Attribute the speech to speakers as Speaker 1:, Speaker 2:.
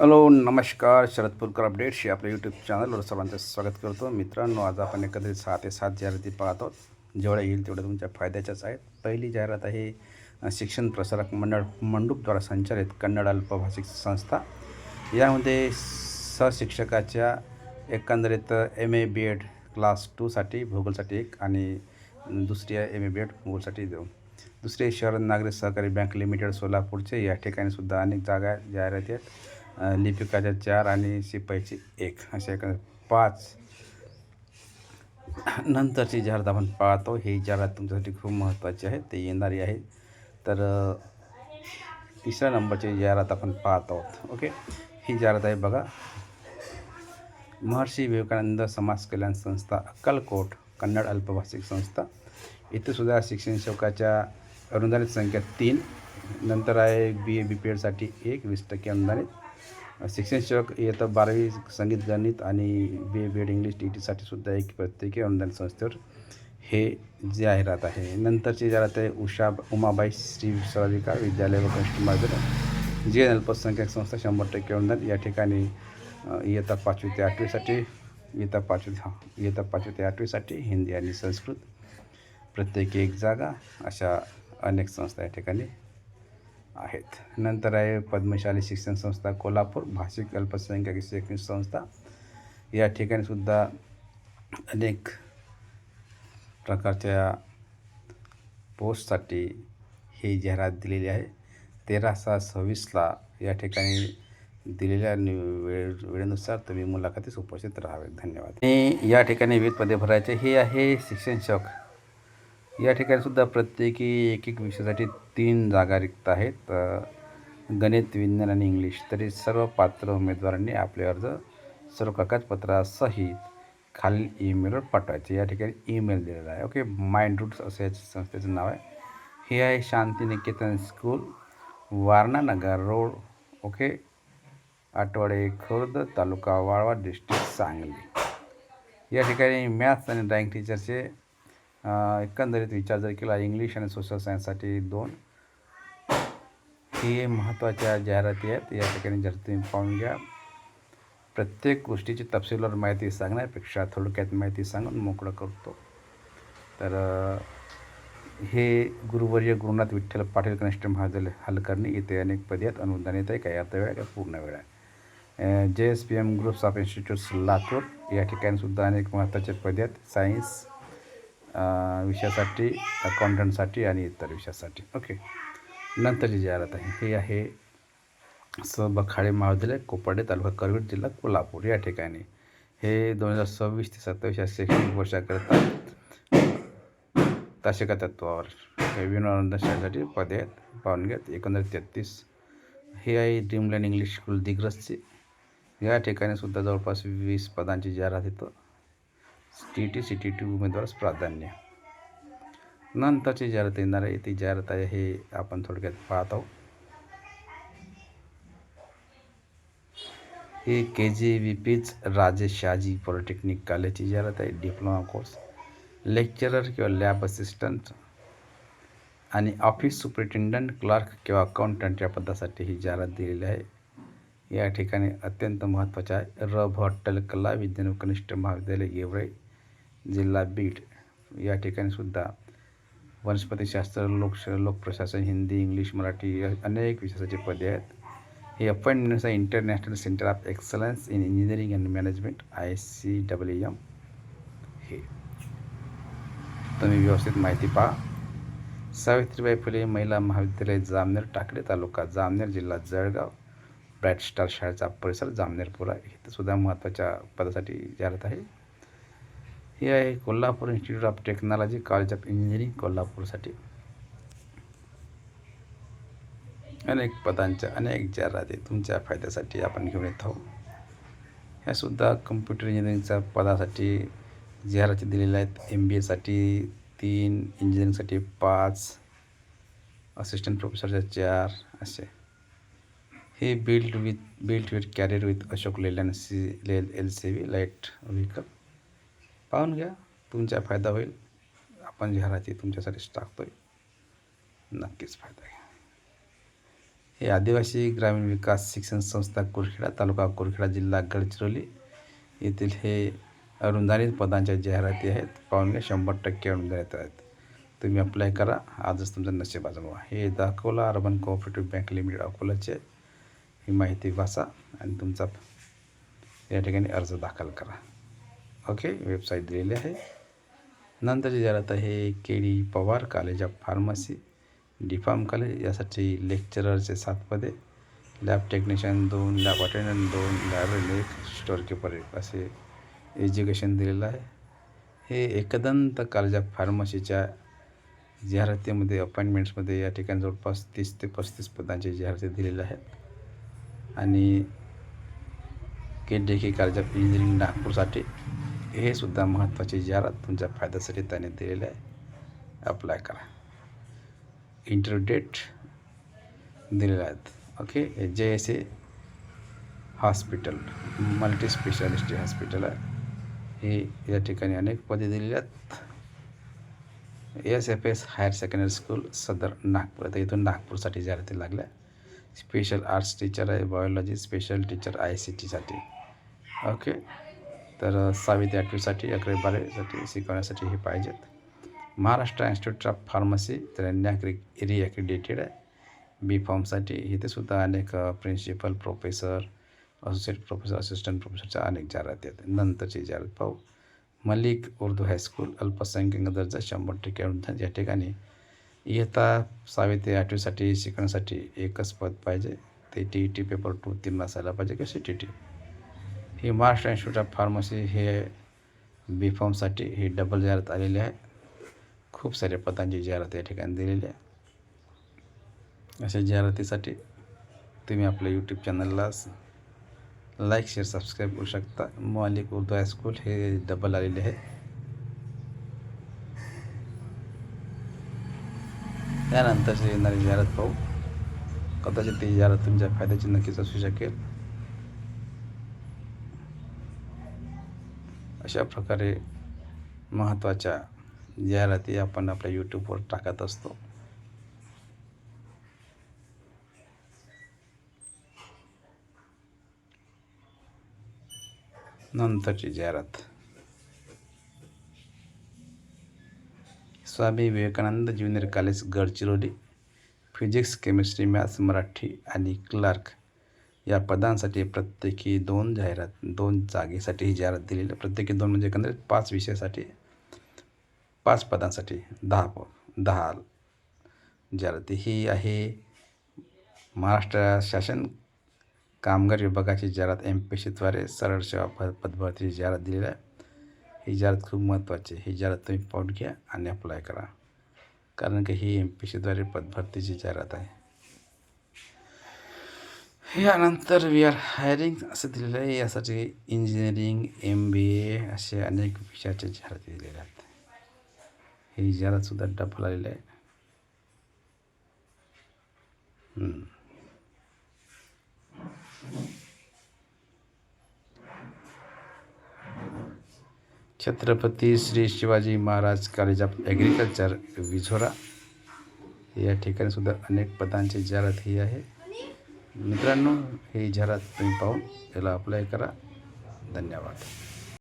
Speaker 1: Hello नमस्कार, Sharad Purkar updates या आपल्या यूट्यूब चॅनलवर सर्वांचं स्वागत करतो. मित्रांनो, आज आपण एकत्रित 6 ते 7 जाहिराती पाहत आहोत. जेवढ्या येईल तेवढ्या तुमच्या फायद्याच्याच आहेत. पहिली जाहिरात आहे शिक्षण प्रसारक मंडळ मंडूपद्वारा संचालित कन्नड अल्पभाषिक संस्था. यामध्ये सहशिक्षकाच्या एकंदरीत MA BEd क्लास 2साठी भूगोलसाठी 1 आणि दुसरी आहे MA BEd भूगोलसाठी 2. दुसरे शहर नागरी सहकारी बँक लिमिटेड सोलापूरचे. या ठिकाणी सुद्धा अनेक जागा जाहिराती आहेत. लिपिकाच्या 4 आणि शिपाईची 1 अशा एकंदरीत 5. नंतरची जाहिरात आपण पाहतो. ही जाहिरात तुमच्यासाठी खूप महत्त्वाची आहे, ते येणारी आहे. तर तिसऱ्या नंबरची जाहिरात आपण पाहत आहोत. ओके, ही जाहिरात आहे बघा. महर्षी विवेकानंद समाज कल्याण संस्था अक्कलकोट कन्नड अल्पभाषिक संस्था. इथे सुद्धा शिक्षण सेवकाच्या अनुदानित संख्या 3. नंतर आहे BA BPEdसाठी 1 20% अनुदानित. शिक्षण सेवक इयत्ता 12वी संगीत गणित आणि BA BEd इंग्लिश TETसाठी सुद्धा 1 प्रत्येकी अनुदानित संस्थेवर हे जाहिरात आहे. नंतरची जाहिरात आहे उमाबाई श्री विश्राधिकार विद्यालय व कनिष्ठ महाविद्यालय GN अल्पसंख्याक संस्था 100% अनुदान. या ठिकाणी इयत्ता 5वी ते 8वीसाठी इयत्ता 5वी ते 8वीसाठी हिंदी आणि संस्कृत प्रत्येकी 1 जागा. अशा अनेक संस्था या ठिकाणी आहेत. नंतर आहे पद्मशाली शिक्षण संस्था कोल्हापूर भाषिक अल्पसंख्याक शैक्षणिक संस्था. या ठिकाणी सुद्धा अनेक प्रकारच्या पोस्टसाठी ही जाहिरात दिलेली आहे. 13/6/26ला या ठिकाणी दिलेल्या वेळेनुसार तुम्ही मुलाखतीस उपस्थित राहावे. धन्यवाद. आणि या ठिकाणी विविध पदे भरायचे. हे आहे शिक्षण सेवक. या ठिकाणी सुद्धा प्रत्येकी 1 विषयासाठी 3 जागा रिक्त आहेत. गणित, विज्ञान आणि इंग्लिश. तरी सर्व पात्र उमेदवारांनी आपले अर्ज सर्व कागदपत्रासहित खालील ईमेलवर पाठवायचे. या ठिकाणी ईमेल दिलेला आहे. ओके, माइंड रूट्स असं या संस्थेचं नाव आहे. हे आहे Shantiniketan school, Warananagar road. Okay, Atawade Khurd, तालुका वाळवा, डिस्ट्रिक्ट सांगली. या ठिकाणी मॅथ्स आणि ड्रॉइंग टीचरचे एकंदरीत विचार जर केला, इंग्लिश आणि सोशल सायन्ससाठी 2. हे महत्त्वाच्या जाहिराती आहेत. या ठिकाणी जर तुम्ही पाहून घ्या. प्रत्येक गोष्टीची तपशीलवार माहिती सांगण्यापेक्षा थोडक्यात माहिती सांगून मोकळं करतो. तर हे गुरुवर्य गुरुनाथ विठ्ठल पाटील कनिष्ठ महाविद्यालय हलकर्णी. इथे अनेक पदे आहेत. अनुदानित आहे, काही अर्धवेळ आहे, काही पूर्ण वेळ आहे. JSPM groups of institutes Latur. या ठिकाणी सुद्धा अनेक महत्त्वाचे पदे आहेत. सायन्स विषयासाठी, अकाउंटंटसाठी आणि इतर विषयासाठी. ओके, नंतरची जाहिरात आहे. हे आहे बखाळे महाविद्यालय कोपर्डे तालुका करवीर जिल्हा कोल्हापूर. या ठिकाणी हे 2026 ते 27 या शैक्षणिक वर्षाकरिता तासिका तत्वावर विनोदसाठी पदे आहेत. पाहून घ्या. एकंदरीत 33. हे आहे ड्रीमलँड इंग्लिश स्कूल दिग्रसचे. या ठिकाणी सुद्धा जवळपास 20 पदांची जाहिरात येतं. TT CT2 उमेदवारास प्राधान्य. नंतरची जाहिरात येणार आहे. ती जाहिरात आहे हे आपण थोडक्यात पाहत आहोत. हे KJVP's राजे शहाजी पॉलिटेक्निक कॉलेजची जाहिरात आहे. डिप्लोमा कोर्स, लेक्चरर किंवा लॅब असिस्टंट आणि ऑफिस सुपरिटेंडंट, क्लार्क किंवा अकाउंटंट या पदासाठी ही जाहिरात दिलेली आहे. या ठिकाणी अत्यंत महत्त्वाचे आहे भट्टल कला विज्ञान व कनिष्ठ महाविद्यालय गेवराई जिल्हा बीड. या ठिकाणी सुद्धा वनस्पतीशास्त्र, लोकप्रशासन, हिंदी, इंग्लिश, मराठी अनेक विषयाचे पदे आहेत. हे अपॉइंटमेंट्स आहे international centre of excellence in engineering and management ICWM. हे तुम्ही व्यवस्थित माहिती पहा. सावित्रीबाई फुले महिला महाविद्यालय जामनेर टाकळे तालुका जामनेर जिल्हा जळगाव. ब्राईट स्टार शाळेचा परिसर जामनेरपुरा. इथं सुद्धा महत्त्वाच्या पदासाठी जाहिरात आहे. हे आहे Kolhapur institute of technology college of engineering कोल्हापूरसाठी. अनेक पदांच्या अनेक जाहिराती तुमच्या फायद्यासाठी आपण घेऊन येत आहोत. ह्यासुद्धा कम्प्युटर इंजिनिअरिंगच्या पदासाठी जाहिराती दिलेल्या आहेत. MBAसाठी 3, इंजिनिअरिंगसाठी 5, असिस्टंट प्रोफेसरच्या 4 असे. हे built with carrier with Ashok Leyland LCV light vehicle. पाहून घ्या, तुमचा फायदा होईल. आपण जाहिराती तुमच्यासाठीच टाकतोय, नक्कीच फायदा घ्या. हे आदिवासी ग्रामीण विकास शिक्षण संस्था कुरखेडा, तालुका कुरखेडा, जिल्हा गडचिरोली येथील हे अनुदानित पदांच्या जाहिराती आहेत. पाहुणे 100% अनुदानित आहेत. तुम्ही अप्लाय करा, आजच तुमचं नशीब आजमावा. हे Akola urban cooperative bank limited अकोलाचे ही माहिती वाचा आणि तुमचा या ठिकाणी अर्ज दाखल करा. ओके, वेबसाईट दिलेली आहे. नंतरची जाहिरात आहे KD Pawar college of pharmacy, D.Pharm college, यासाठी लेक्चररचे 7 पदे, lab technician 2, lab attendant 2, library 1, store keeper 1 असे एज्युकेशन दिलेलं आहे. हे एकदंत कॉलेज ऑफ फार्मसीच्या जाहिरातीमध्ये अपॉइंटमेंट्समध्ये या ठिकाणी जवळपास 30 ते 35 पदांचे जाहिराती दिलेल्या आहेत. आणि KDK कॉलेज ऑफ इंजिनिअरिंग नागपूरसाठी हे सुद्धा महत्त्वाची जाहिरात तुमच्या फायद्यासाठी त्याने दिलेले आहे. अप्लाय करा. इंटरव्ह्यू डेट दिलेले आहेत. Okay, JSA hospital multi speciality hospital आहे. हे या ठिकाणी अनेक पदे दिलेली आहेत. SFS हायर सेकंडरी स्कूल सदर नागपूर, आता इथून नागपूरसाठी जाहिराती लागल्या. स्पेशल आर्ट्स टीचर आहे, बायोलॉजी स्पेशल टीचर ICT साठी. ओके, तर 6वी ते 8वीसाठी 11वी 12वीसाठी शिकवण्यासाठी हे पाहिजेत. महाराष्ट्र इन्स्टिट्यूट ऑफ फार्मसी तर ॲक्रेडिटेड आहे. B.Pharmसाठी इथे सुद्धा अनेक principal professor, associate professor, assistant प्रोफेसरच्या अनेक जाहिराती आहेत. नंतरची जाहिरात पाहू. मलिक उर्दू हायस्कूल अल्पसंख्याक दर्जा 100% अनुदान. या ठिकाणी इयत्ता 6वी ते 8वीसाठी शिकण्यासाठी एकच पद पाहिजे. ते TET पेपर 2 उत्तीर्ण असायला पाहिजे किंवा CTT. हे महाराष्ट्र इन्स्टिट्यूट ऑफ फार्मसी हे B.Pharmसाठी हे डबल जाहिरात आलेली आहे. खूप साऱ्या पदांची जाहिरात या ठिकाणी दिलेली आहे. अशा जाहिरातीसाठी तुम्ही आपल्या यूट्यूब चॅनलला लाईक, शेअर, सबस्क्राईब करू शकता. मलिक उर्दू हायस्कूल हे डबल आलेले आहे. त्यानंतरची येणारी जाहिरात पाहू. कदाचित ती जाहिरात तुमच्या फायद्याची नक्कीच असू शकेल. अशा प्रकारे महत्त्वाच्या जाहिराती आपण आपल्या यूट्यूबवर टाकत असतो. नंतरची जाहिरात. Swami Vivekananda junior college Gadchiroli, physics, chemistry, maths, Marathi आणि क्लार्क या पदांसाठी प्रत्येकी 2 जागेसाठी ही जाहिरात दिलेली. प्रत्येकी 2 म्हणजे एकंदरीत 5 विषयासाठी 5 पदांसाठी 10 जाहिराती. ही आहे महाराष्ट्र शासन कामगार विभागाची जाहिरात. MPSCद्वारे सरळ सेवा पदभरतीची जाहिरात दिलेली आहे. ही जाहिरात खूप महत्त्वाची आहे. ही जाहिरात तुम्ही पाहून घ्या आणि अप्लाय करा, कारण की ही MPSCद्वारे पदभरतीची जाहिरात आहे. यानंतर वी आर हायरिंग असं दिलेलं आहे. यासाठी इंजिनिअरिंग, MBA असे अनेक विषयाच्या जाहिराती दिलेल्या आहेत. ही जाहिरातसुद्धा डबल आलेली आहे. Chhatrapati Shri Shivaji Maharaj college of agriculture Vizora या ठिकाणी सुद्धा अनेक पदांची जाहिरात ही आहे. मित्रांनो, ही जाहिरात तुम्ही पाहून याला अप्लाय करा. धन्यवाद.